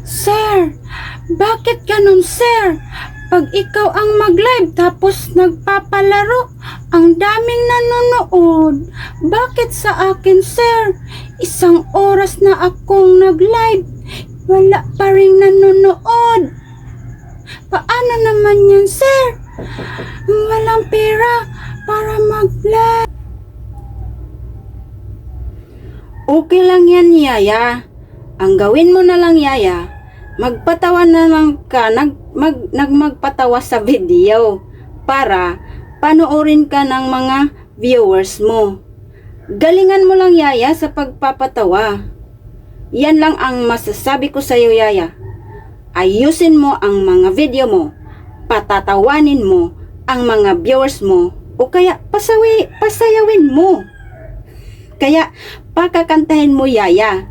Sir, bakit ganun, sir? Pag ikaw ang mag-live tapos nagpapalaro, ang daming nanonood. Bakit sa akin, sir? 1 oras na akong nag-live, wala pa rin nanonood. Paano naman yan, sir? Walang pera para mag-live. Okay lang yan, Yaya. Ang gawin mo na lang, Yaya, magpatawa na lang ka, magpatawa sa video para panoorin ka ng mga viewers mo. Galingan mo lang, Yaya, sa pagpapatawa. Yan lang ang masasabi ko sa iyo, Yaya. Ayusin mo ang mga video mo, patatawanin mo ang mga viewers mo, o kaya pasayawin mo. Kaya pakakantahin mo, Yaya.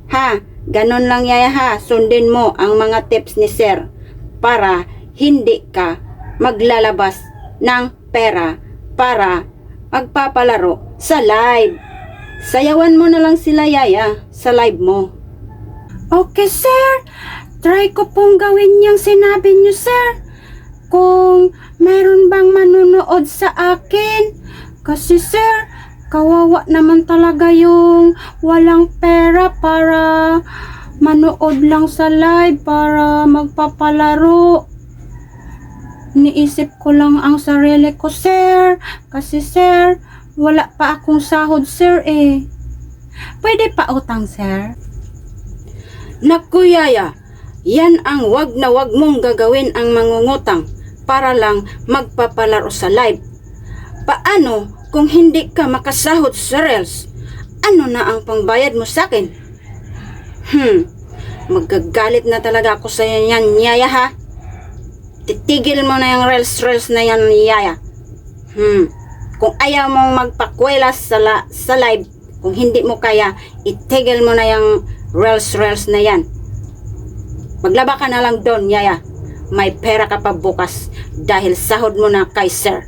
Ha, ganon lang, Yaya, ha. Sundin mo ang mga tips ni Sir para hindi ka maglalabas ng pera para magpapalaro sa live. Sayawan mo na lang sila, Yaya, sa live mo. Okay, sir. Try ko pong gawin yung sinabi niyo, sir. Kung mayroon bang manunood sa akin. Kasi, sir, kawawa naman talaga yung walang pera para manood lang sa live, para magpapalaro. Niisip ko lang ang sarili ko, sir. Kasi, sir, wala pa akong sahod, sir, eh. Pwede pa utang, sir? Naku, Yaya, yan ang wag na wag mong gagawin, ang mangungutang para lang magpapalaro sa live. Paano kung hindi ka makasahod sa Reels? Ano na ang pangbayad mo sa akin? Magagalit na talaga ako sa yan, Yaya, ha? Titigil mo na yung Reels na yan, Yaya. Kung ayaw mong magpakwela sa live, kung hindi mo kaya, itigil mo na yung Reels na yan. Maglaba ka na lang doon, Yaya. May pera ka pa bukas dahil sahod mo na kay Sir.